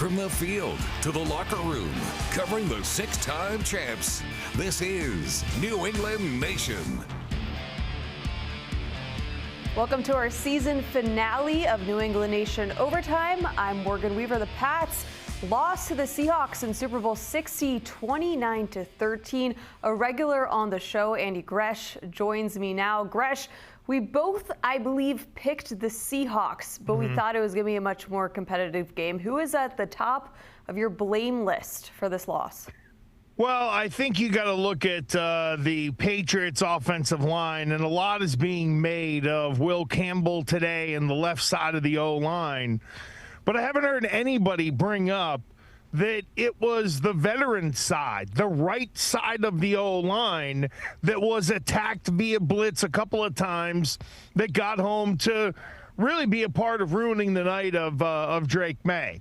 From the field to the locker room, covering the six-time champs, this is New England Nation. Welcome to our season finale of New England Nation Overtime. I'm Morgan Weaver. The Pats lost to the Seahawks in Super Bowl 60, 29-13. A regular on the show, Andy Gresh, joins me now. Gresh, we both, I believe, picked the Seahawks, but we thought it was going to be a much more competitive game. Who is at the top of your blame list for this loss? Well, I think you got to look at the Patriots offensive line, and a lot is being made of Will Campbell today and the left side of the O-line. But I haven't heard anybody bring up that it was the veteran side, the right side of the O-line that was attacked via blitz a couple of times that got home to really be a part of ruining the night of Drake May.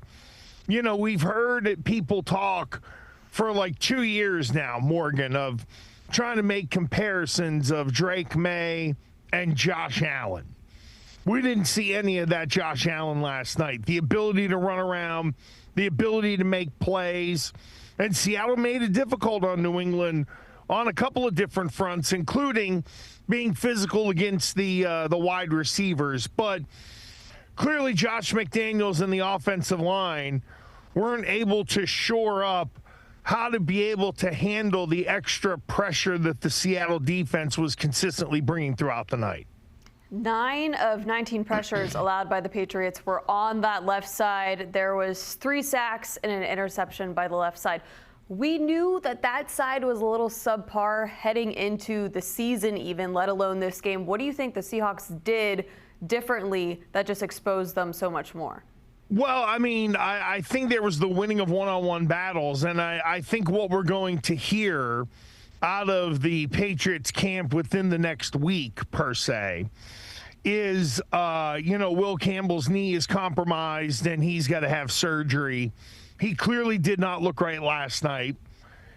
You know, we've heard people talk for like 2 years now, Morgan, of trying to make comparisons of Drake May and Josh Allen. We didn't see any of that Josh Allen last night. The ability to run around, the ability to make plays, and Seattle made it difficult on New England on a couple of different fronts, including being physical against the wide receivers. But clearly Josh McDaniels and the offensive line weren't able to shore up how to be able to handle the extra pressure that the Seattle defense was consistently bringing throughout the night. 9 of 19 pressures allowed by the Patriots were on that left side. There was 3 sacks and an interception by the left side. We knew that that side was a little subpar heading into the season even, let alone this game. What do you think the Seahawks did differently that just exposed them so much more? Well, I mean, I think there was the winning of one-on-one battles, and I think what we're going to hear out of the Patriots camp within the next week, per se, is, Will Campbell's knee is compromised and he's got to have surgery. He clearly did not look right last night.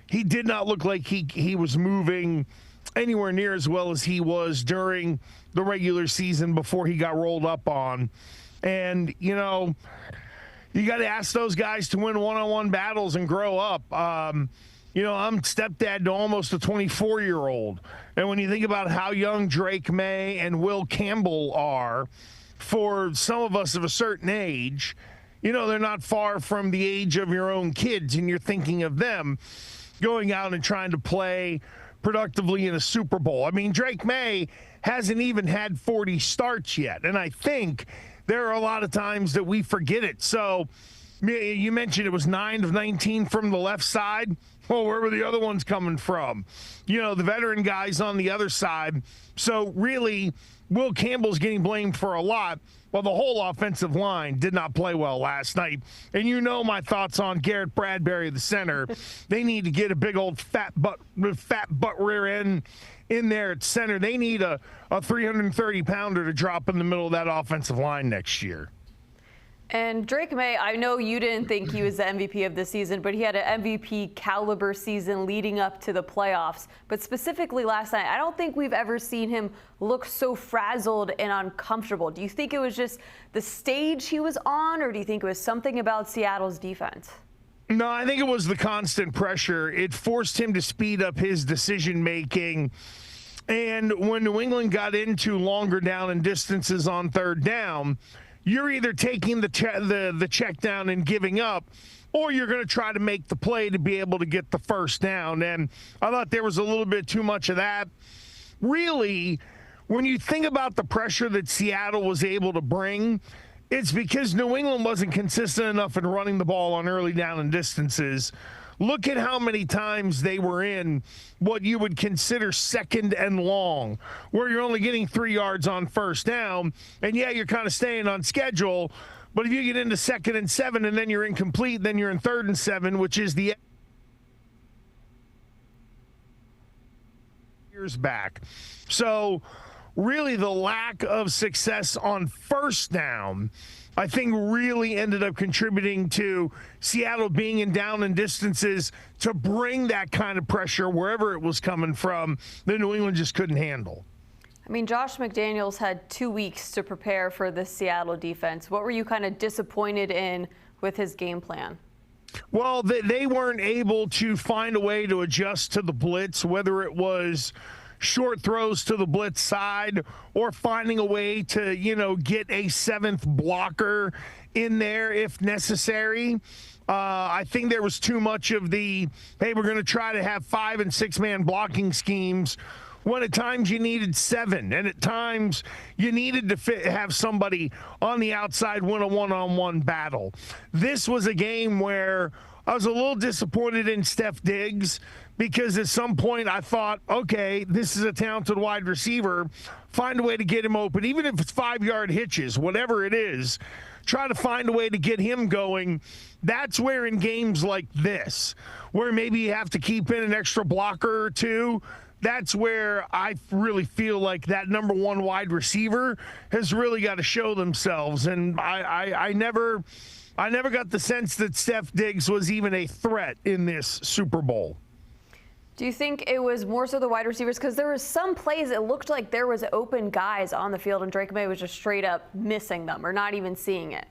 He did not look like he was moving anywhere near as well as he was during the regular season before he got rolled up on. And, you got to ask those guys to win one-on-one battles and grow up. I'm stepdad to almost a 24-year-old. And when you think about how young Drake May and Will Campbell are, for some of us of a certain age, they're not far from the age of your own kids, and you're thinking of them going out and trying to play productively in a Super Bowl. I mean, Drake May hasn't even had 40 starts yet, and I think there are a lot of times that we forget it. So you mentioned it was 9 of 19 from the left side. Well, where were the other ones coming from? The veteran guys on the other side. So really, Will Campbell's getting blamed for a lot, while the whole offensive line did not play well last night. And my thoughts on Garrett Bradbury, the center. They need to get a big old fat butt rear end in there at center. They need a 330-pounder to drop in the middle of that offensive line next year. And Drake May, I know you didn't think he was the MVP of the season, but he had an MVP caliber season leading up to the playoffs. But specifically last night, I don't think we've ever seen him look so frazzled and uncomfortable. Do you think it was just the stage he was on, or do you think it was something about Seattle's defense? No, I think it was the constant pressure. It forced him to speed up his decision-making. And when New England got into longer down and distances on third down, you're either taking the check down and giving up, or you're going to try to make the play to be able to get the first down. And I thought there was a little bit too much of that. Really, when you think about the pressure that Seattle was able to bring, it's because New England wasn't consistent enough in running the ball on early down and distances. Look at how many times they were in what you would consider second and long, where you're only getting 3 yards on first down. And, yeah, you're kind of staying on schedule. But if you get into 2nd and 7 and then you're incomplete, then you're in 3rd and 7, which is the years back. So, really, the lack of success on first down, I think, really ended up contributing to Seattle being in down and distances to bring that kind of pressure wherever it was coming from that New England just couldn't handle. I mean, Josh McDaniels had 2 weeks to prepare for the Seattle defense. What were you kind of disappointed in with his game plan? Well, they weren't able to find a way to adjust to the blitz, whether it was short throws to the blitz side or finding a way to, get a seventh blocker in there if necessary. I think there was too much of the, hey, we're going to try to have 5- and 6-man blocking schemes when at times you needed 7, and at times you needed to have somebody on the outside win a one-on-one battle. This was a game where I was a little disappointed in Steph Diggs because at some point I thought, okay, this is a talented wide receiver. Find a way to get him open, even if it's 5-yard hitches, whatever it is. Try to find a way to get him going. That's where in games like this, where maybe you have to keep in an extra blocker or two, that's where I really feel like that number one wide receiver has really got to show themselves. And I never got the sense that Steph Diggs was even a threat in this Super Bowl. Do you think it was more so the wide receivers? Because there was some plays, it looked like there was open guys on the field and Drake May was just straight up missing them or not even seeing it.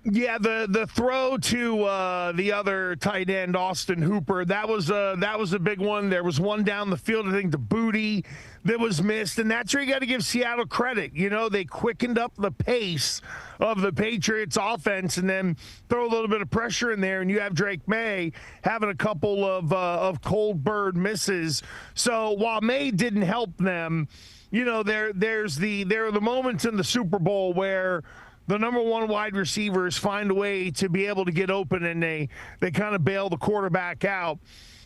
Yeah, the throw to the other tight end, Austin Hooper, that was a big one. There was one down the field, I think, to Booty that was missed, and that's where you got to give Seattle credit. They quickened up the pace of the Patriots offense and then throw a little bit of pressure in there, and you have Drake May having a couple of cold bird misses. So while May didn't help them, there are the moments in the Super Bowl where the number one wide receivers find a way to be able to get open, and they kind of bail the quarterback out.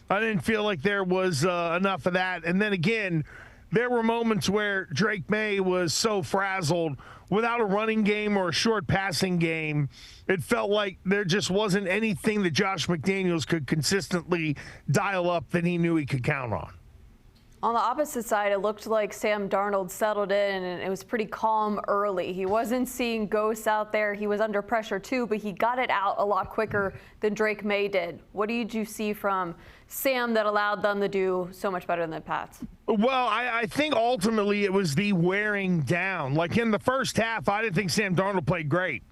I didn't feel like there was enough of that. And then again, there were moments where Drake May was so frazzled without a running game or a short passing game. It felt like there just wasn't anything that Josh McDaniels could consistently dial up that he knew he could count on. On the opposite side, it looked like Sam Darnold settled in, and it was pretty calm early. He wasn't seeing ghosts out there. He was under pressure too, but he got it out a lot quicker than Drake May did. What did you see from Sam that allowed them to do so much better than the Pats? Well, I think ultimately it was the wearing down. Like in the first half, I didn't think Sam Darnold played great.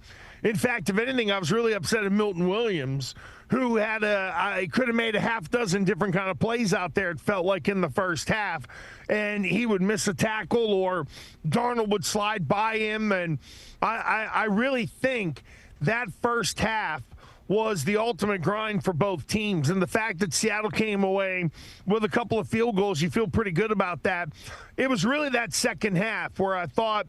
In fact, if anything, I was really upset at Milton Williams, who could have made a half dozen different kind of plays out there, it felt like, in the first half. And he would miss a tackle or Darnold would slide by him. And I really think that first half was the ultimate grind for both teams. And the fact that Seattle came away with a couple of field goals, you feel pretty good about that. It was really that second half where I thought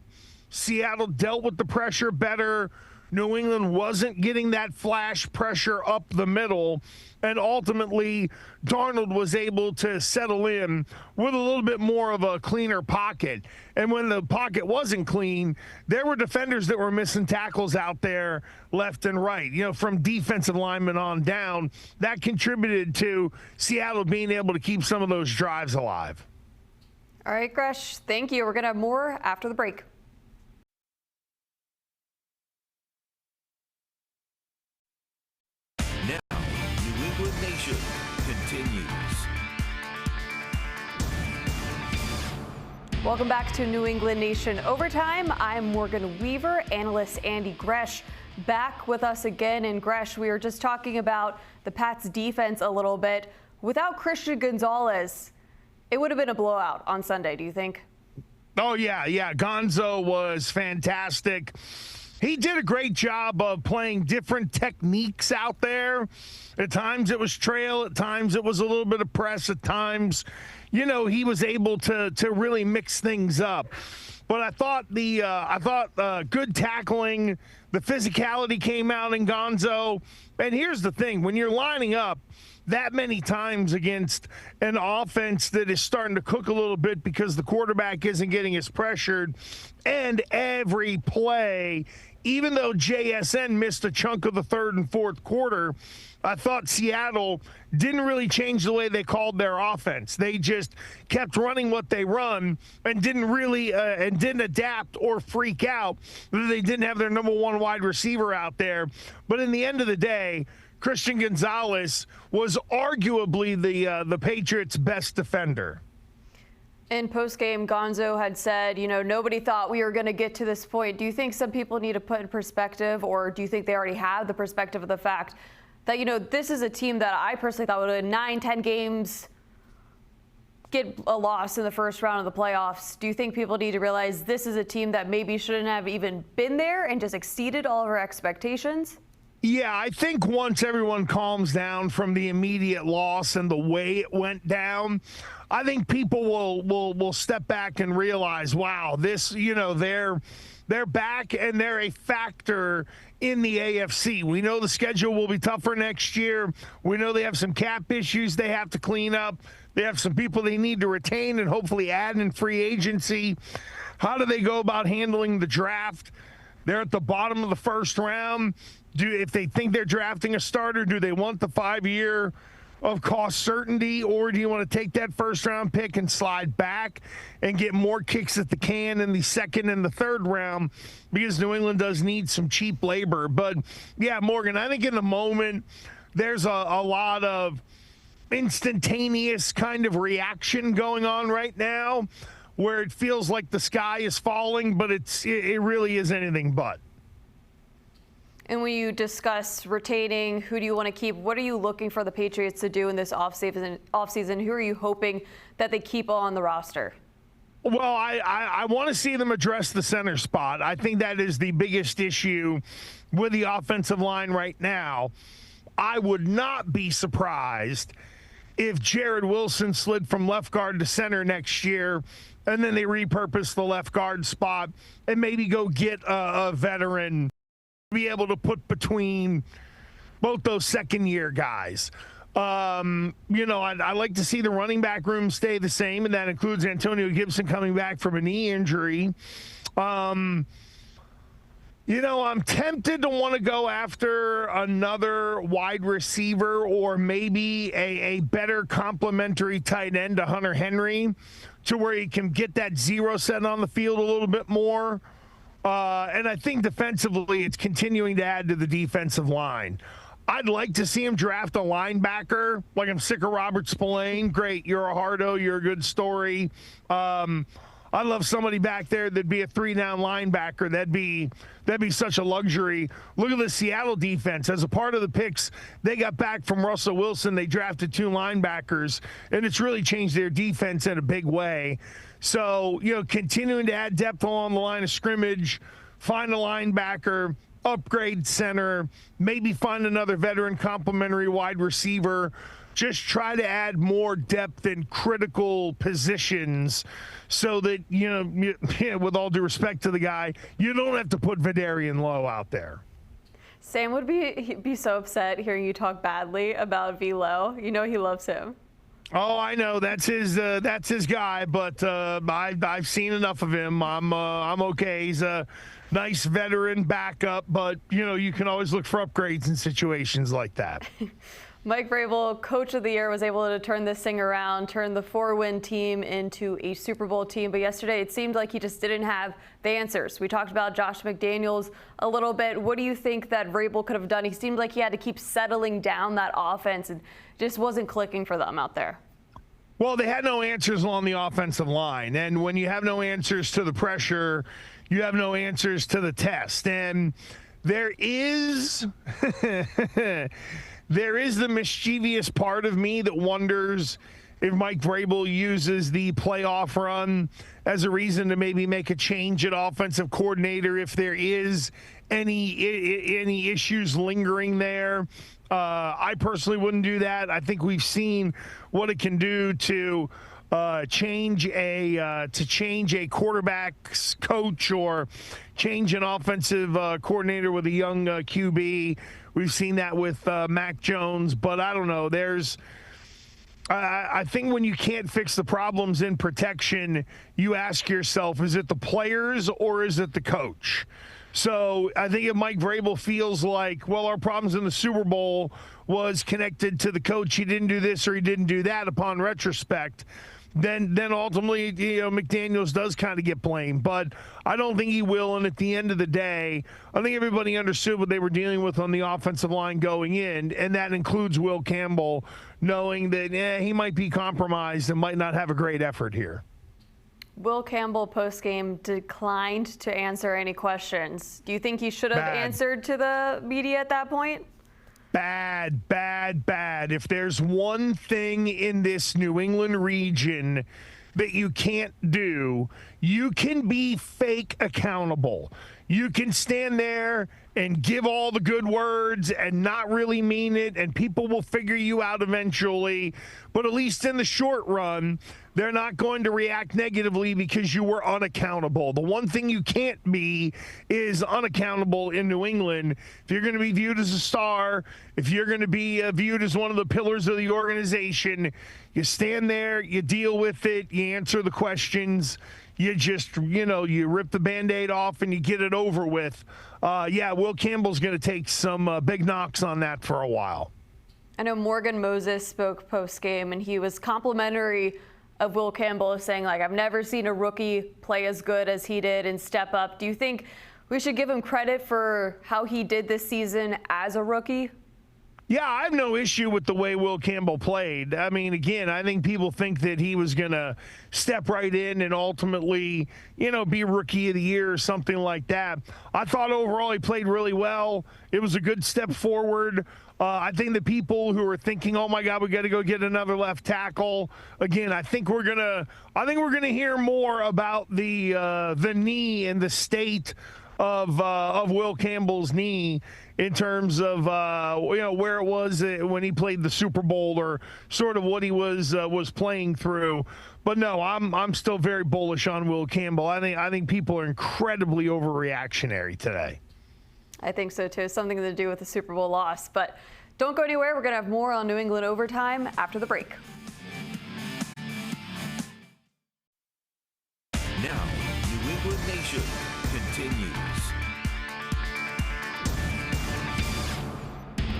Seattle dealt with the pressure better. New England wasn't getting that flash pressure up the middle, and ultimately Darnold was able to settle in with a little bit more of a cleaner pocket. And when the pocket wasn't clean, there were defenders that were missing tackles out there left and right, from defensive linemen on down. That contributed to Seattle being able to keep some of those drives alive. All right, Gresh, thank you. We're going to have more after the break. Nation continues. Welcome back to New England Nation Overtime. I'm Morgan Weaver, analyst Andy Gresh back with us again. And Gresh, we were just talking about the Pats defense a little bit. Without Christian Gonzalez, it would have been a blowout on Sunday, do you think? Oh, yeah. Gonzo was fantastic. He did a great job of playing different techniques out there. At times it was trail. At times it was a little bit of press. At times, he was able to really mix things up. But I thought good tackling, the physicality came out in Gonzo. And here's the thing: when you're lining up that many times against an offense that is starting to cook a little bit because the quarterback isn't getting as pressured, and every play, even though JSN missed a chunk of the third and fourth quarter, I thought Seattle didn't really change the way they called their offense. They just kept running what they run and didn't adapt or freak out that they didn't have their number one wide receiver out there. But in the end of the day, Christian Gonzalez was arguably the Patriots' best defender. In postgame, Gonzo had said, nobody thought we were going to get to this point. Do you think some people need to put in perspective, or do you think they already have the perspective of the fact that, this is a team that I personally thought would win 9-10 games, get a loss in the first round of the playoffs? Do you think people need to realize this is a team that maybe shouldn't have even been there and just exceeded all of our expectations? Yeah, I think once everyone calms down from the immediate loss and the way it went down, I think people will step back and realize, wow, this, they're back and they're a factor in the AFC. We know the schedule will be tougher next year. We know they have some cap issues they have to clean up. They have some people they need to retain and hopefully add in free agency. How do they go about handling the draft? They're at the bottom of the first round. If they think they're drafting a starter, do they want the 5-year of cost certainty, or do you want to take that first-round pick and slide back and get more kicks at the can in the second and the third round, because New England does need some cheap labor? But, yeah, Morgan, I think in the moment there's a lot of instantaneous kind of reaction going on right now where it feels like the sky is falling, but it really is anything but. And when you discuss retaining, who do you want to keep? What are you looking for the Patriots to do in this offseason? Who are you hoping that they keep on the roster? Well, I want to see them address the center spot. I think that is the biggest issue with the offensive line right now. I would not be surprised if Jared Wilson slid from left guard to center next year, and then they repurpose the left guard spot and maybe go get a veteran be able to put between both those second-year guys. I'd like to see the running back room stay the same, and that includes Antonio Gibson coming back from a knee injury. I'm tempted to want to go after another wide receiver or maybe a better complementary tight end to Hunter Henry, to where he can get that zero set on the field a little bit more. And I think defensively, it's continuing to add to the defensive line. I'd like to see him draft a linebacker. Like, I'm sick of Robert Spillane. Great, you're a hardo. You're a good story. I'd love somebody back there that'd be a 3-down linebacker. That'd be such a luxury. Look at the Seattle defense. As a part of the picks they got back from Russell Wilson, they drafted 2 linebackers, and it's really changed their defense in a big way. So, continuing to add depth along the line of scrimmage, find a linebacker, upgrade center, maybe find another veteran complementary wide receiver. Just try to add more depth in critical positions so that, with all due respect to the guy, you don't have to put Vidarian Lowe out there. Sam would be so upset hearing you talk badly about V. Lowe. He loves him. Oh, I know that's his guy, but I've seen enough of him. I'm okay. He's a nice veteran backup, but you can always look for upgrades in situations like that. Mike Vrabel, Coach of the Year, was able to turn this thing around, turn the 4-win team into a Super Bowl team. But yesterday, it seemed like he just didn't have the answers. We talked about Josh McDaniels a little bit. What do you think that Vrabel could have done? He seemed like he had to keep settling down that offense and just wasn't clicking for them out there. Well, they had no answers along the offensive line. And when you have no answers to the pressure, you have no answers to the test. And there is there is the mischievous part of me that wonders if Mike Vrabel uses the playoff run as a reason to maybe make a change at offensive coordinator if there is any issues lingering there. I personally wouldn't do that. I think we've seen what it can do to change a quarterback's coach or change an offensive coordinator with a young QB. We've seen that with Mac Jones, but I don't know. I think when you can't fix the problems in protection, you ask yourself, is it the players or is it the coach? So I think if Mike Vrabel feels like, well, our problems in the Super Bowl was connected to the coach, he didn't do this or he didn't do that upon retrospect, then ultimately, McDaniels does kind of get blamed. But I don't think he will. And at the end of the day, I think everybody understood what they were dealing with on the offensive line going in, and that includes Will Campbell, knowing that he might be compromised and might not have a great effort here. Will Campbell postgame declined to answer any questions. Do you think he should have answered to the media at that point? Bad, bad, bad. If there's one thing in this New England region that you can't do, you can be fake accountable. You can stand there and give all the good words and not really mean it, and people will figure you out eventually. But at least in the short run, they're not going to react negatively because you were unaccountable. The one thing you can't be is unaccountable in New England. If you're going to be viewed as a star, if you're going to be viewed as one of the pillars of the organization, you stand there, you deal with it, you answer the questions. You just, you rip the Band-Aid off and you get it over with. Will Campbell's going to take some big knocks on that for a while. I know Morgan Moses spoke post-game, and he was complimentary of Will Campbell, saying, I've never seen a rookie play as good as he did and step up. Do you think we should give him credit for how he did this season as a rookie? Yeah, I have no issue with the way Will Campbell played. I mean, again, I think people think that he was going to step right in and ultimately, be Rookie of the Year or something like that. I thought overall he played really well. It was a good step forward. I think the people who are thinking, "Oh my God, we got to go get another left tackle," again, I think we're gonna hear more about the knee and the state of Will Campbell's knee in terms of where it was when he played the Super Bowl, or sort of what he was playing through. But no, I'm still very bullish on Will Campbell. I think people are incredibly overreactionary today. I think so too. Something to do with the Super Bowl loss. But don't go anywhere. We're going to have more on New England overtime after the break. Now, New England Nation continues.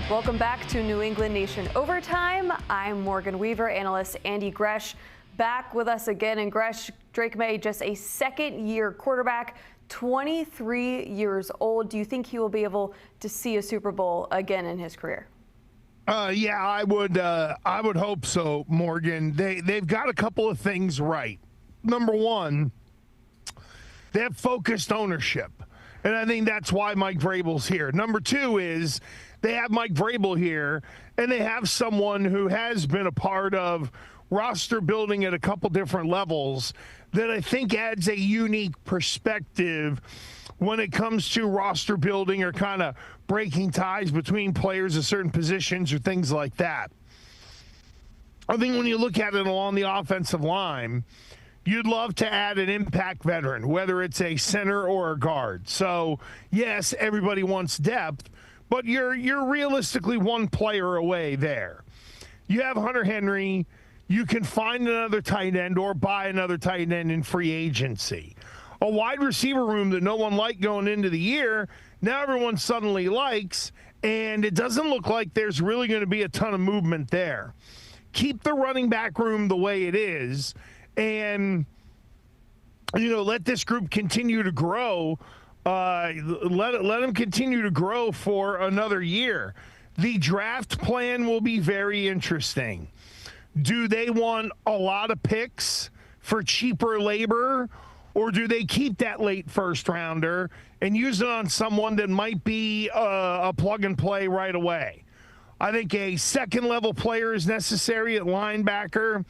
Welcome back to New England Nation Overtime. I'm Morgan Weaver. Analyst Andy Gresh back with us again. And Gresh, Drake May, just a second-year quarterback, 23 years old. Do you think he will be able to see a Super Bowl again in his career? Yeah, I would hope so, Morgan. They've got a couple of things right. Number one, they have focused ownership, and I think that's why Mike Vrabel's here. Number two is they have Mike Vrabel here, and they have someone who has been a part of roster building at a couple different levels that I think adds a unique perspective when it comes to roster building or kind of breaking ties between players at certain positions or things like that. I think when you look at it along the offensive line, you'd love to add an impact veteran, whether it's a center or a guard. So, yes, everybody wants depth, but you're realistically one player away there. You have Hunter Henry. You can find another tight end or buy another tight end in free agency. A wide receiver room that no one liked going into the year, now everyone suddenly likes, and it doesn't look like there's really going to be a ton of movement there. Keep the running back room the way it is, and let this group continue to grow. Let them continue to grow for another year. The draft plan will be very interesting. Do they want a lot of picks for cheaper labor, or do they keep that late first rounder and use it on someone that might be a plug and play right away? I think a second level player is necessary at linebacker.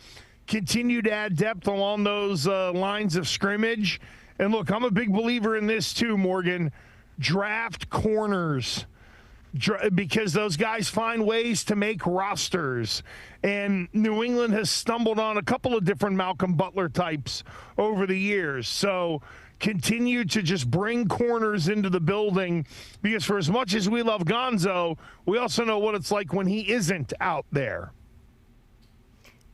Continue to add depth along those lines of scrimmage. And look, I'm a big believer in this too, Morgan. Draft corners, because those guys find ways to make rosters. And New England has stumbled on a couple of different Malcolm Butler types over the years. So continue to just bring corners into the building, because for as much as we love Gonzo, we also know what it's like when he isn't out there.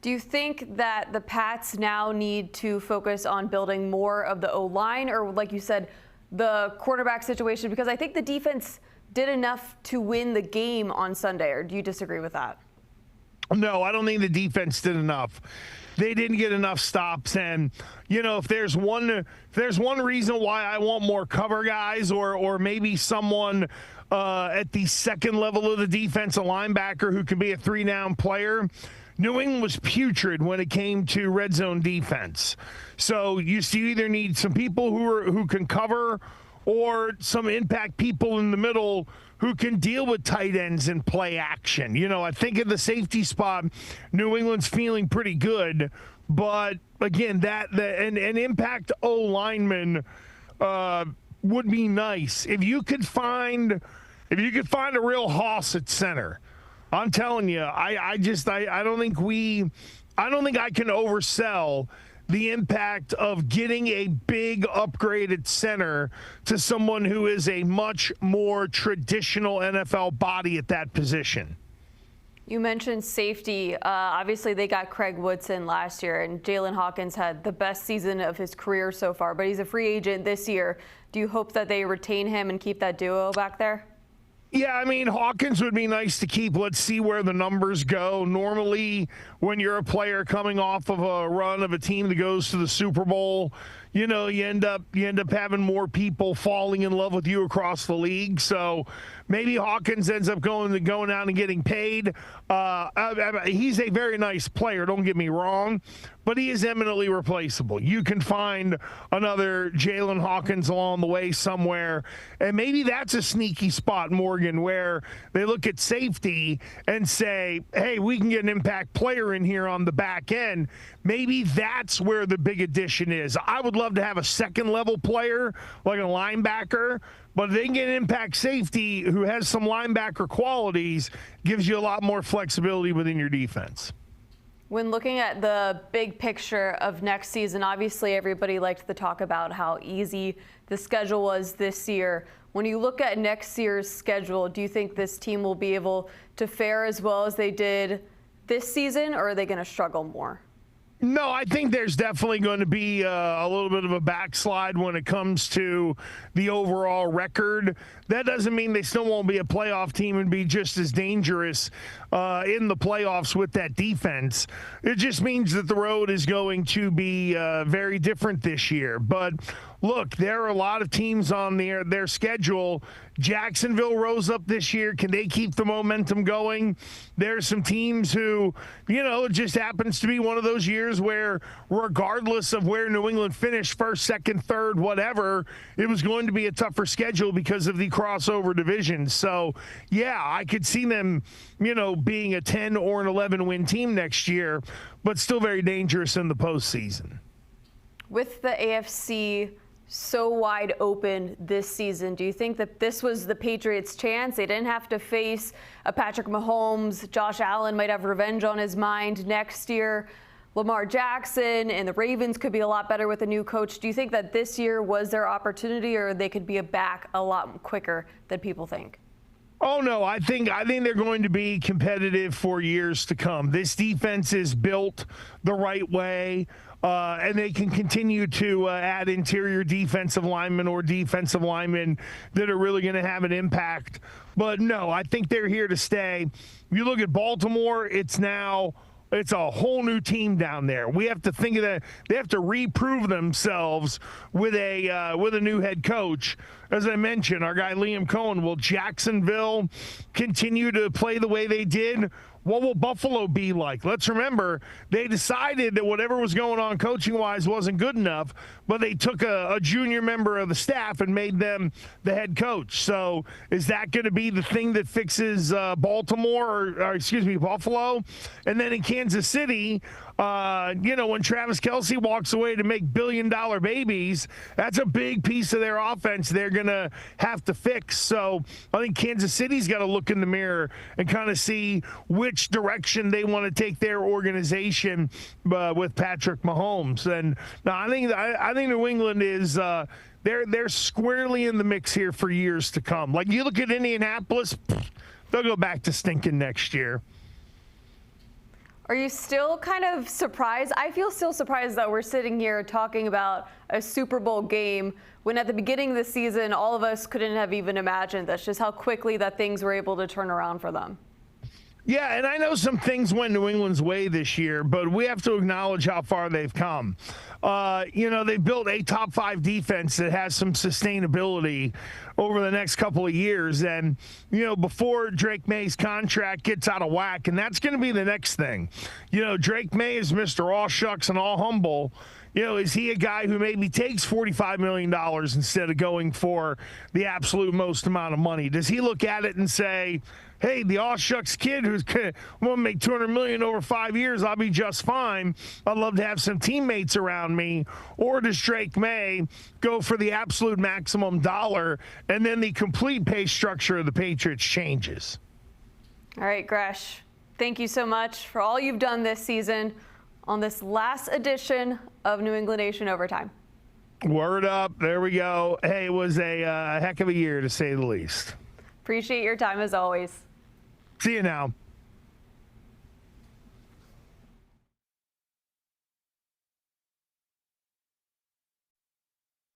Do you think that the Pats now need to focus on building more of the O-line, or like you said, the quarterback situation? Because I think the defense did enough to win the game on Sunday, or do you disagree with that? No, I don't think the defense did enough. They didn't get enough stops, and if there's one reason why I want more cover guys, or maybe someone at the second level of the defense, a linebacker who can be a 3-down player, New England was putrid when it came to red zone defense. So you either need some people who can cover or some impact people in the middle who can deal with tight ends and play action. You know, I think at the safety spot, New England's feeling pretty good. But again, an impact O lineman would be nice if you could find a real hoss at center. I'm telling you, I don't think I can oversell the impact of getting a big upgraded center to someone who is a much more traditional NFL body at that position. You mentioned safety. Obviously, they got Craig Woodson last year, and Jalen Hawkins had the best season of his career so far, but he's a free agent this year. Do you hope that they retain him and keep that duo back there? Yeah, I mean, Hawkins would be nice to keep. Let's see where the numbers go. Normally, when you're a player coming off of a run of a team that goes to the Super Bowl, you know, you end up having more people falling in love with you across the league. So maybe Hawkins ends up going out and getting paid. He's a very nice player, don't get me wrong, but he is eminently replaceable. You can find another Jalen Hawkins along the way somewhere, and maybe that's a sneaky spot, Morgan, where they look at safety and say, hey, we can get an impact player in here on the back end. Maybe that's where the big addition is. I would love to have a second-level player like a linebacker, but if they can get an impact safety who has some linebacker qualities, gives you a lot more flexibility within your defense. When looking at the big picture of next season, obviously everybody liked to talk about how easy the schedule was this year. When you look at next year's schedule, do you think this team will be able to fare as well as they did this season, or are they going to struggle more? No, I think there's definitely going to be a little bit of a backslide when it comes to the overall record. That doesn't mean they still won't be a playoff team and be just as dangerous in the playoffs with that defense. It just means that the road is going to be very different this year. But look, there are a lot of teams on their schedule. Jacksonville rose up this year. Can they keep the momentum going? There's some teams who, you know, it just happens to be one of those years where regardless of where New England finished, first, second, third, whatever, it was going to be a tougher schedule because of the crossover divisions. So, yeah, I could see them, you know, being a 10 or an 11-win team next year, but still very dangerous in the postseason. With the AFC so wide open this season, do you think that this was the Patriots' chance? They didn't have to face a Patrick Mahomes. Josh Allen might have revenge on his mind next year. Lamar Jackson and the Ravens could be a lot better with a new coach. Do you think that this year was their opportunity, or they could be back a lot quicker than people think? Oh, no, I think they're going to be competitive for years to come. This defense is built the right way. And they can continue to add interior defensive linemen or defensive linemen that are really going to have an impact. But, no, I think they're here to stay. You look at Baltimore, it's a whole new team down there. We have to think of that. They have to reprove themselves with a new head coach. As I mentioned, our guy Liam Cohen, will Jacksonville continue to play the way they did? What will Buffalo be like? Let's remember, they decided that whatever was going on coaching-wise wasn't good enough, but they took a junior member of the staff and made them the head coach. So is that going to be the thing that fixes Buffalo? And then in Kansas City, when Travis Kelce walks away to make billion-dollar babies, that's a big piece of their offense they're going to have to fix. So I think Kansas City's got to look in the mirror and kind of see which direction they want to take their organization with Patrick Mahomes. And I think New England is they're squarely in the mix here for years to come. Like, you look at Indianapolis, they'll go back to stinking next year. Are you still kind of surprised? I feel still surprised that we're sitting here talking about a Super Bowl game when at the beginning of the season, all of us couldn't have even imagined this, just how quickly that things were able to turn around for them. Yeah, and I know some things went New England's way this year, but we have to acknowledge how far they've come. They built a top 5 defense that has some sustainability over the next couple of years. And, before Drake May's contract gets out of whack, and that's going to be the next thing. Drake May is Mr. All Shucks and All Humble. Is he a guy who maybe takes $45 million instead of going for the absolute most amount of money? Does he look at it and say, hey, the all shucks kid who's going to make $200 million over 5 years, I'll be just fine. I'd love to have some teammates around me. Or does Drake May go for the absolute maximum dollar, and then the complete pay structure of the Patriots changes? All right, Gresh, thank you so much for all you've done this season on this last edition of New England Nation Overtime. Word up. There we go. Hey, it was a heck of a year, to say the least. Appreciate your time as always. See you now.